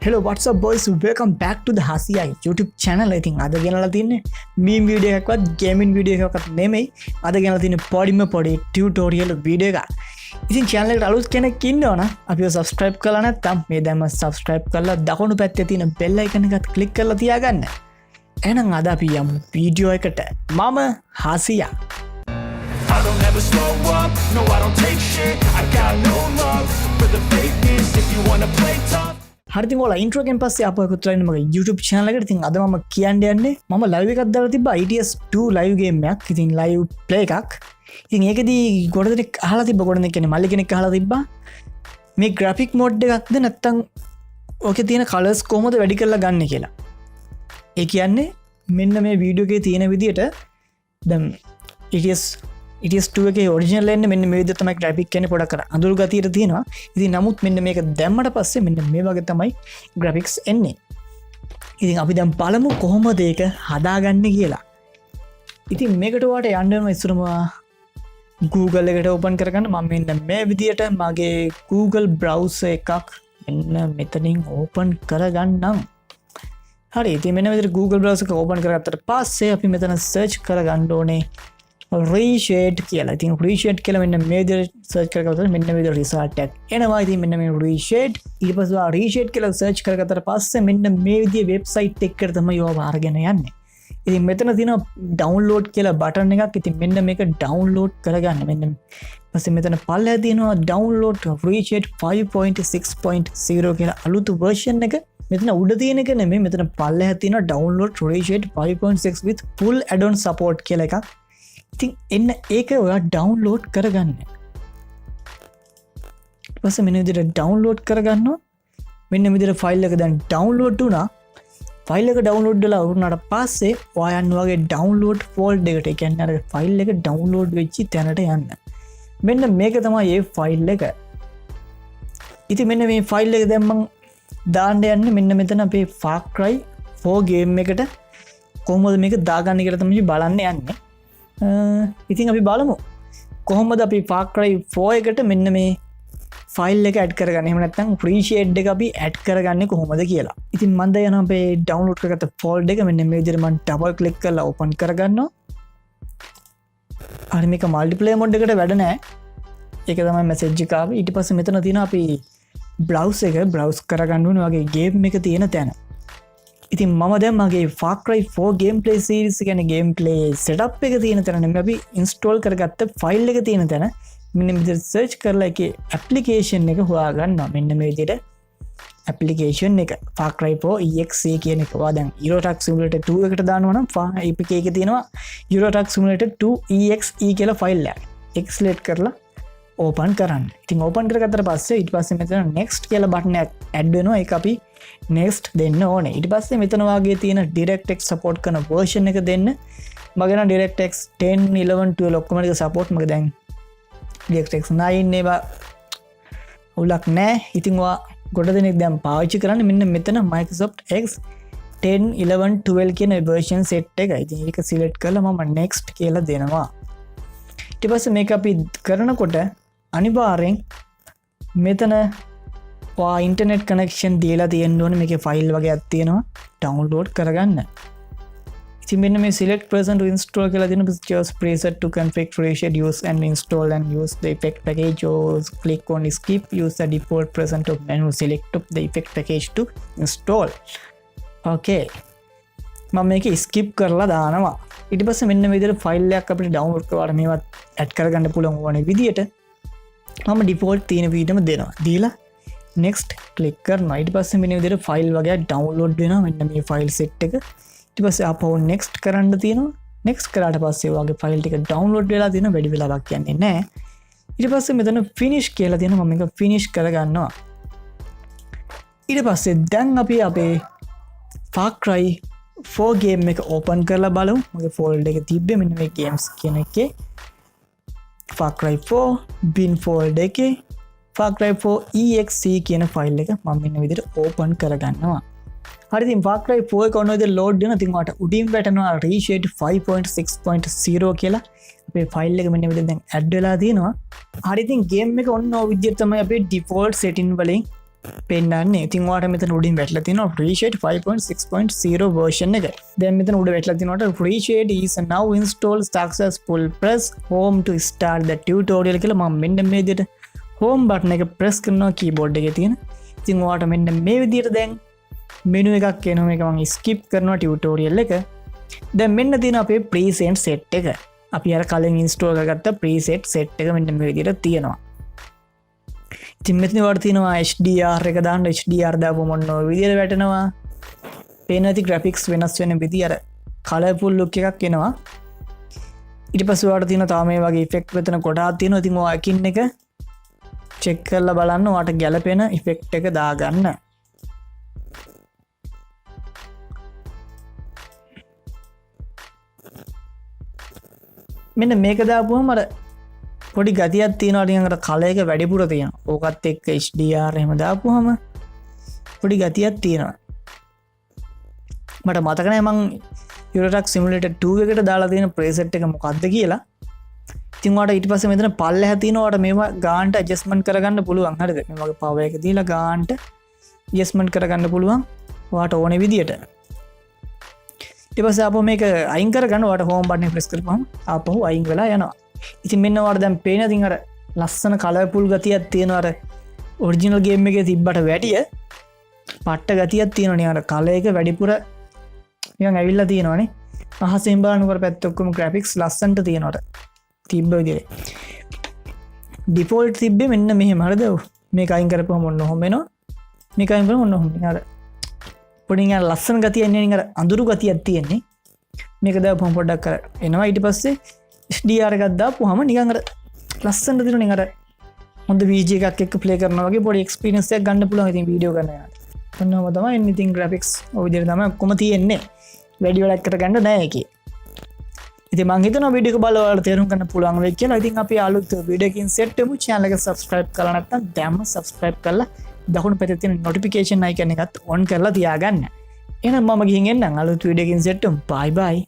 Hello, what's up boys? Welcome back to the HasiYa YouTube channel. I think අද ගෙනලා තින්නේ meme video එකක්වත් gaming video එකක්වත් නෙමෙයි. අද ගෙනලා තින්නේ පොඩි tutorial video එකක්. ඉතින් channel එකට අලුත් කෙනෙක් ඉන්නවනම් අපිව subscribe කරලා නැත්නම් මේ දැන්ම subscribe කරලා දකුණු පැත්තේ තියෙන bell icon එකත් click කරලා තියාගන්න. එහෙනම් අද අපි යමු video එකට. මම HasiYa. I don't ever slow up, no I don't take shit. I got no love for the fakeness. If you wanna play tough. හරිතින් ඔයාලා intro එකෙන් පස්සේ ආපහු එකතු වෙලා මගේ YouTube channel එකට. ඉතින් අද මම කියන්න යන්නේ මම live එකක් දාලා තිබ්බා ITS 2 live game එකක්. ඉතින් live play එකක්. ඉතින් ඒකෙදී ගොඩ දෙනෙක් අහලා තිබ්බා, ගොඩ දෙනෙක් කියන්නේ මල්ලි කෙනෙක් අහලා තිබ්බා මේ graphic mode එකක්ද නැත්නම් ඕකේ තියෙන colors කොහොමද වැඩි කරලා ගන්න කියලා. ඒ කියන්නේ මෙන්න මේ වීඩියෝ එකේ තියෙන විදිහට දැන් ITS 2 එකේ ඔරිජිනල් එන්නේ මෙන්න මේ විදිහට තමයි graphic කියන්නේ පොඩක් අර අඳුරු ගතියට තියෙනවා. ඉතින් නමුත් මෙන්න මේක දැම්මට පස්සේ මෙන්න මේ වගේ තමයි graphics එන්නේ. ඉතින් අපි දැන් බලමු කොහොමද ඒක හදාගන්නේ කියලා. ඉතින් මේකට ඔයාලට යන්න වෙනවා ඉස්සරම Google එකට open කරගන්න. මම මෙන්න මේ විදිහට මගේ Google browser එකක් මෙන්න මෙතනින් open කරගන්නම්. හරි. ඉතින් මෙන්න විදිහට Google browser එක open කරගත්තට පස්සේ අපි මෙතන search කරගන්න ඕනේ Reshade කියලා. ඉතින් Reshade කියලා මෙන්න මේ විදිහට search කරගත්තොත් මෙන්න මේ විදිහට result එකක් එනවා. ඉතින් මෙන්න මේ Reshade ඊට පස්සේ ආ Reshade කියලා search කරගත්තට පස්සේ මෙන්න මේ විදිහේ website එකකට තමයි ඔයාව අරගෙන යන්නේ. ඉතින් මෙතන තියෙන download කියලා button එකක්. ඉතින් මෙන්න මේක download කරගන්න. මෙන්න ඊපස්සේ මෙතන පල්ලෙහා තියෙනවා download Reshade 5.6.0 කියලා අලුත් version එක. මෙතන උඩ තියෙන එක නෙමෙයි, මෙතන පල්ලෙහා තියෙනවා download Reshade 5.6 with full add-on support කියලා එකක්. ඉතින් එන්න ඒක ඔයා ඩවුන්ලෝඩ් කරගන්න. ඊට පස්සේ මෙන්න විදිහට ඩවුන්ලෝඩ් කරගන්නවා. මෙන්න විදිහට ෆයිල් එක දැන් ඩවුන්ලෝඩ් වුණා. ෆයිල් එක ඩවුන්ලෝඩ් වෙලා වුණාට පස්සේ ඔයා යන්න වගේ ඩවුන්ලෝඩ් ෆෝල්ඩර් එකට, ඒ කියන්නේ අර ෆයිල් එක ඩවුන්ලෝඩ් වෙච්ච තැනට යන්න. මෙන්න මේක තමයි ඒ ෆයිල් එක. ඉතින් මෙන්න මේ ෆයිල් එක දැන් මම දාන්න යන්නේ මෙන්න මෙතන අපේ Far Cry 4 ගේම් එකට. කොහොමද මේක දාගන්නේ කියලා තමයි බලන්න යන්නේ. ඉතින් අපි බලමු කොහොමද අපි Far Cry 4 එකට මෙන්න මේ ෆයිල් එක ඇඩ් කරගන්නේ. එහෙම නැත්නම් Reshade එක අපි ඇඩ් කරගන්නේ කොහොමද කියලා. ඉතින් මම දැන් යනවා අපේ ඩවුන්ලෝඩ් කරගත්ත ෆෝල්ඩර් එක. මෙන්න මේ විදිහට මම ඩබල් ක්ලික් කරලා ඕපන් කරගන්නවා. හරි, මේක මල්ටිප්ලේයර් මොඩ් එකට වැඩ නැහැ. ඒක තමයි මැසේජ් එක ආවේ. ඊට පස්සේ මෙතන තියෙනවා අපි බ්‍රවුස් එක බ්‍රවුස් කරගන්න ඕනේ වගේ ගේම් එක තියෙන තැන. ඉතින් මම දැන් මගේ Far Cry 4 gameplay series කියන්නේ gameplay setup එක තියෙන තැන නෙමෙයි, අපි install කරගත්ත file එක තියෙන තැන මෙන්න මේ විදිහට search කරලා ඒකේ application එක හොයාගන්නවා. මෙන්න මේ විදිහට application එක Far Cry 4 exe කියන එක. ඔයා දැන් Euro Truck Simulator 2 එකට දානවා නම් APK එකේ තියෙනවා Euro Truck Simulator 2 exe කියලා file එකක්. Extract කරලා open කරන්න. ඉතින් open කරගත්තට පස්සේ ඊට පස්සේ මෙතන next කියලා button එකක් add වෙනවා. ඒක අපි next දෙන්න ඕනේ. ඊට පස්සේ මෙතන වාගේ තියෙන DirectX support කරන version එක දෙන්න. මගේ නම් DirectX 10 11 12 ඔක්කොම ටික support. මගේ දැන් DirectX 9 ඒවා උලක් නැහැ. ඉතින් ඔයා ගොඩ දෙනෙක් දැන් පාවිච්චි කරන්නේ මෙන්න මෙතන Microsoft X 10 11 12 කියන version set එක. ඉතින් ඒක select කරලා මම next කියලා දෙනවා. ඊට පස්සේ මේක අපි කරනකොට අනිවාර්යෙන් මෙතන ඔයා ඉන්ටර්නෙට් කනෙක්ෂන් දීලා තියෙන්න ඕනේ. මේකේ ෆයිල් වගේක් තියෙනවා ඩවුන්ලෝඩ් කරගන්න. ඉතින් මෙන්න මේ select person to install කියලා දෙන just preset to configure Reshade use and install and use the effect package or click on skip use the default present of menu select of the effect package to install. okay, මම මේක skip කරලා දානවා. ඊට පස්සේ මෙන්න මේ විදිහට file එකක් අපිට ඩවුන්ලෝඩ් කරලා මේවත් ඇඩ් කරගන්න පුළුවන් ඕනේ විදියට මම ඩිෆෝල්ට් තියෙන විදිහටම දෙනවා. දීලා next click කරනවා. ඊට පස්සේ මෙන්න විදිහට ෆයිල් වගේ ඩවුන්ලෝඩ් වෙනවා. මෙන්න මේ ෆයිල් සෙට් එක. ඊට පස්සේ ආපහු next කරන්න තියෙනවා. next කරාට පස්සේ ඔයාගේ ෆයිල් ටික ඩවුන්ලෝඩ් වෙලා තියෙනවා. වැඩි වෙලාවක් යන්නේ නැහැ. ඊට පස්සේ මෙතන finish කියලා තියෙනවා. මම මේක finish කරගන්නවා. ඊට පස්සේ දැන් අපි අපේ Far Cry 4 game එක open කරලා බලමු. මගේ folder එකේ තිබ්බේ මෙන්න මේ games කියන එකේ Far Cry 4 bin folder එකේ Far Cry 4 exe කියන ෆයිල් එක මම මෙන්න විදිහට ඕපන් කරගන්නවා. හරි, ඉතින් Far Cry 4 එක ඔන්න විදිහට ලෝඩ් වෙනවා. ඉතින් ඔයාලට උඩින් වැටෙනවා Reshade 5.6.0 කියලා. අපේ ෆයිල් එක මෙන්න විදිහට දැන් ඇඩ් වෙලා තියෙනවා. හරි, ඉතින් ගේම් එක ඔන්න ඔය විදිහට තමයි අපේ ඩිෆෝල්ට් සෙටින් වලින් පෙන්න්නේ ඉතින් වාට මෙතන උඩින් වැටලා තියෙනවා Reshade 5.6.0 version එක. දැන් මෙතන උඩ වැටලා තියෙනවට Reshade is now installed successful, press home to start the tutorial කියලා මම මෙන්න මේ විදිහට home button එක press කරනවා keyboard එකේ තියෙන. ඉතින් වාට මෙන්න මේ විදිහට දැන් menu එකක් එනවා. මේක මම skip කරනවා tutorial එක. දැන් මෙන්න තියෙන අපේ preset set එක. අපි අර කලින් install කරගත්ත preset set එක මෙන්න මේ විදිහට තියෙනවා. ඉතින් මෙතන වට තියෙනවා HDR එක දාන්න. HDR දාපුවම මොන විදිහට වැටෙනවා. පේන ඇති graphics වෙනස් වෙන විදිහ අර colourful look එකක් එනවා. ඊට පස්සේ වට තියෙන තාම මේ වගේ effect මෙතන ගොඩාක් තියෙනවා. ඉතින් ඔය අකින් එක check කරලා බලන්න ඔයාට ගැලපෙන effect එක දාගන්න. මෙන්න මේක දාපුවම අර පොඩි ගතියක් තියෙනවා. ටිකක් අර කලර් එක වැඩිපුර තියෙනවා. ඕකත් එක්ක HDR එහෙම දාපුවම පොඩි ගතියක් තියෙනවා. මට මතක නැහැ මං Euro Truck Simulator 2 එකට දාලා තියෙන preset එක මොකක්ද කියලා. ඉතින් ඔයාලට ඊට පස්සේ මෙතන පල්ලෙහ තියෙනවා. ඔයාලට මේවා ගානට adjustment කරගන්න පුළුවන්. හරිද? මේ වගේ power එක දීලා ගානට adjustment කරගන්න පුළුවන්. ඔයාලට ඕනේ විදියට. ඊට පස්සේ ආපහු මේක අයින් කරගන්න ඔයාලට home button එක press කරපුවම ආපහු අයින් වෙලා යනවා. ඉතින් මෙන්න ඔයාලට දැන් පේන ඉතින් අර ලස්සන කලර්ෆුල් ගතියක් තියෙනවා. අර ඔරිජිනල් ගේම් එකේ තිබ්බට වැඩිය පට්ට ගතියක් තියෙනවා නේ. අර කලර් එක වැඩිපුර නිකන් ඇවිල්ලා තියෙනවානේ. අහසෙන් බලනකොට පැත්ත ඔක්කොම graphics ලස්සනට තියෙනවා. තිබ්බ විදිහට. default තිබ්බේ මෙන්න මෙහෙම. හරිද? මේක අයින් කරපුවම ඔන්න ඔහොම එනවා. මේක අයින් කරපුවම ඔන්න ඔහොම. අර පොඩි නිකන් ලස්සන ගතියක් නේ. අර අඳුරු ගතියක් තියෙන්නේ. මේක දාපුවම පොඩ්ඩක් අර එනවා. ඊට පස්සේ HDR එකක් දාපුවම නිකන් අර ලස්සනට දිනුනේ. අර හොඳ VG එකක් එක්ක ප්ලේ කරනවා වගේ පොඩි එක්ස්පීරියන්ස් එකක් ගන්න පුළුවන් ඉතින් වීඩියෝ කරන යාට. ඔන්නම තමයි එන්නේ. ඉතින් graphics ඔය විදිහට තමයි ඔක්කොම තියෙන්නේ. වැඩි වැඩක් කරගන්න නැහැ ඒකේ. ඉතින් මම හිතනවා වීඩියෝ එක බලලා ඔයාලට තේරුම් ගන්න පුළුවන් වෙයි කියලා. ඉතින් අපි අලුත් වීඩියෝ එකකින් සෙට් වෙමු. channel එක subscribe කරලා නැත්නම් දැම්ම subscribe කරලා දකුණු පැත්තේ තියෙන notification icon එකත් on කරලා තියාගන්න. එහෙනම් මම ගිහින් එන්නම් අලුත් වීඩියෝ එකකින් සෙට් වෙමු. bye bye.